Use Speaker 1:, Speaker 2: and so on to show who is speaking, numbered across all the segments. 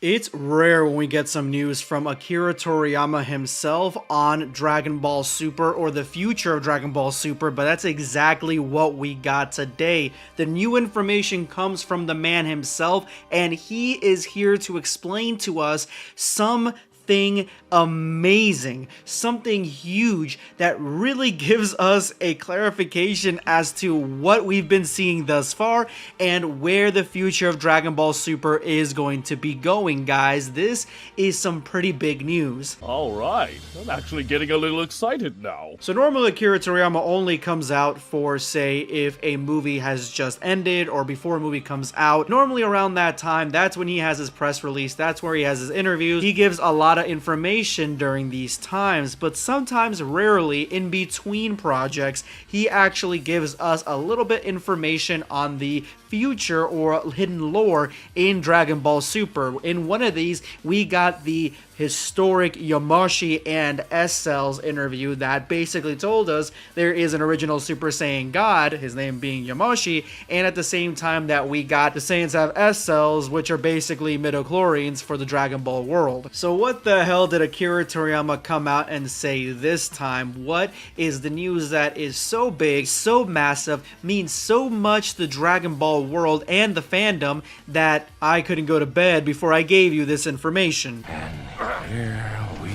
Speaker 1: It's rare when we get some news from Akira Toriyama himself on Dragon Ball Super or the future of Dragon Ball Super, but that's exactly what we got today. The new information comes from the man himself, and he is here to explain to us something amazing, something huge that really gives us a clarification as to what we've been seeing thus far and where the future of Dragon Ball Super is going to be going, guys. This is some pretty big news.
Speaker 2: Alright, I'm actually getting a little excited now.
Speaker 1: So normally Akira Toriyama only comes out for, say, if a movie has just ended or before a movie comes out. Normally around that time, that's when he has his press release, that's where he has his interviews. He gives a lot of information during these times, but sometimes, rarely, in between projects, he actually gives us a little bit information on the future or hidden lore in Dragon Ball Super. In one of these, we got the historic Yamashi and S-Cells interview that basically told us there is an original Super Saiyan God, his name being Yamashi, and at the same time that we got the Saiyans have S-Cells, which are basically midichlorians for the Dragon Ball world. So what the hell did Akira Toriyama come out and say this time? What is the news that is so big, so massive, means so much to the Dragon Ball world and the fandom that I couldn't go to bed before I gave you this information?
Speaker 3: Here we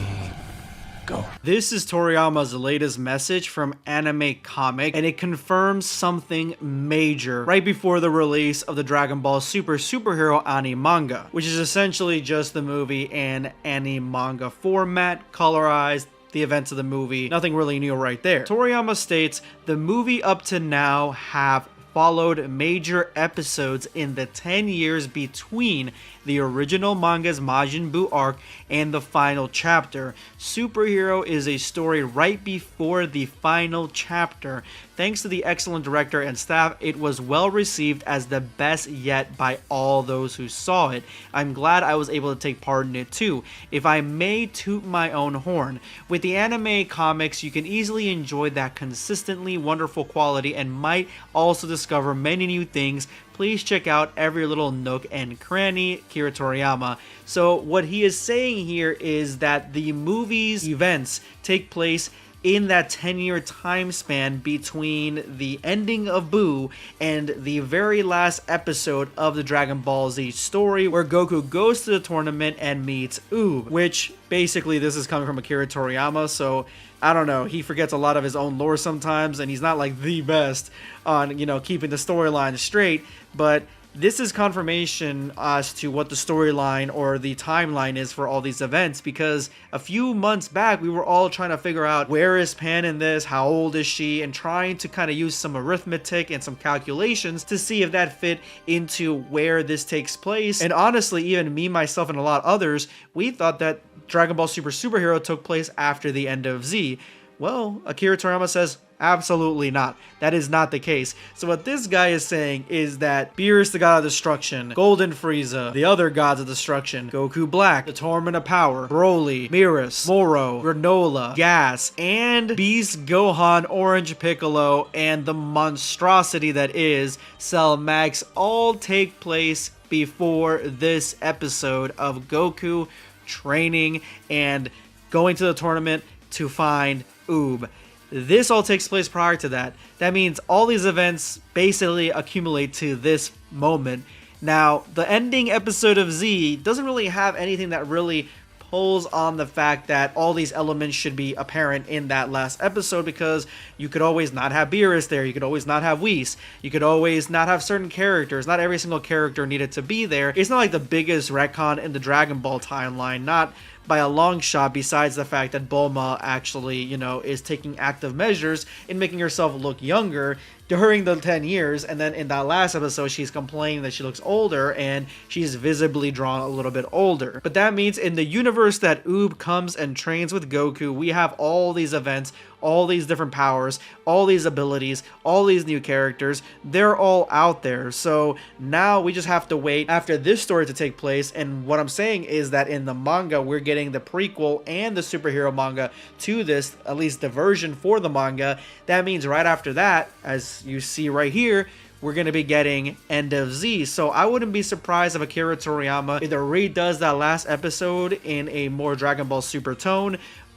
Speaker 3: go.
Speaker 1: This is Toriyama's latest message from Anime Comic, and it confirms something major right before the release of the Dragon Ball Super superhero anime manga, which is essentially just the movie in anime manga format, colorized, the events of the movie, nothing really new right there. Toriyama states the movie up to now have followed major episodes in the 10 years between the original manga's Majin Buu arc and the final chapter. Superhero is a story right before the final chapter. Thanks to the excellent director and staff, it was well received as the best yet by all those who saw it. I'm glad I was able to take part in it too. If I may toot my own horn, with the anime comics you can easily enjoy that consistently wonderful quality and might also discover many new things. Please check out every little nook and cranny, Akira Toriyama. So what he is saying here is that the movie's events take place in that 10-year time span between the ending of Buu and the very last episode of the Dragon Ball Z story, where Goku goes to the tournament and meets Oob, which basically this is coming from Akira Toriyama, so I don't know, he forgets a lot of his own lore sometimes, and he's not like the best on, keeping the storyline straight, but this is confirmation as to what the storyline or the timeline is for all these events, because a few months back we were all trying to figure out where is Pan in this, how old is she, and trying to kind of use some arithmetic and some calculations to see if that fit into where this takes place. And honestly, even me, myself, and a lot of others, we thought that Dragon Ball Super Superhero took place after the end of Z. Well, Akira Toriyama says absolutely not. That is not the case. So what this guy is saying is that Beerus, the god of destruction, Golden Frieza, the other gods of destruction, Goku Black, the Torment of Power, Broly, Beerus, Moro, Granola, Gas, and Beast Gohan, Orange Piccolo, and the monstrosity that is Cell Max all take place before this episode of Goku training and going to the tournament to find Oob. This all takes place prior to that. That means all these events basically accumulate to this moment. Now, the ending episode of Z doesn't really have anything that really pulls on the fact that all these elements should be apparent in that last episode, because you could always not have Beerus there, you could always not have Whis, you could always not have certain characters, not every single character needed to be there. It's not like the biggest retcon in the Dragon Ball timeline, not by a long shot, besides the fact that Bulma actually, is taking active measures in making herself look younger during the 10 years, and then in that last episode she's complaining that she looks older, and she's visibly drawn a little bit older. But that means in the universe that Oob comes and trains with Goku, we have all these events, all these different powers, all these abilities, all these new characters. They're all out there. So now we just have to wait after this story to take place. And what I'm saying is that in the manga, we're getting the prequel and the superhero manga to this, at least the version for the manga. That means right after that, as you see right here, we're going to be getting End of Z. So I wouldn't be surprised if Akira Toriyama either redoes that last episode in a more Dragon Ball Super tone,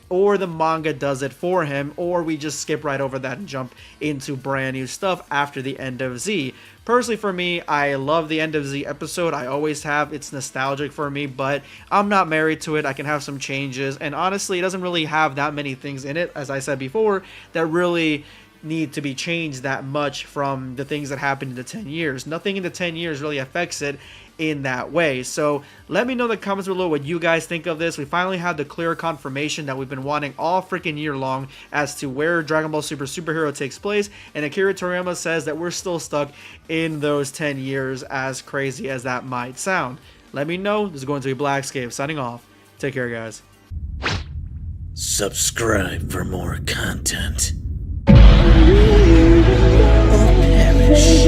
Speaker 1: or the manga does it for him, or we just skip right over that and jump into brand new stuff after the End of Z. Personally, for me, I love the End of Z episode. I always have. It's nostalgic for me, but I'm not married to it. I can have some changes, and honestly, it doesn't really have that many things in it, as I said before, that really need to be changed that much from the things that happened in the 10 years. Nothing in the 10 years really affects it in that way. So let me know in the comments below what you guys think of this. We finally had the clear confirmation that we've been wanting all freaking year long as to where Dragon Ball Super Superhero takes place, and Akira Toriyama says that we're still stuck in those 10 years, as crazy as that might sound. Let me know. This is going to be BlackScape signing off. Take care, guys.
Speaker 4: Subscribe for more content. Or perish.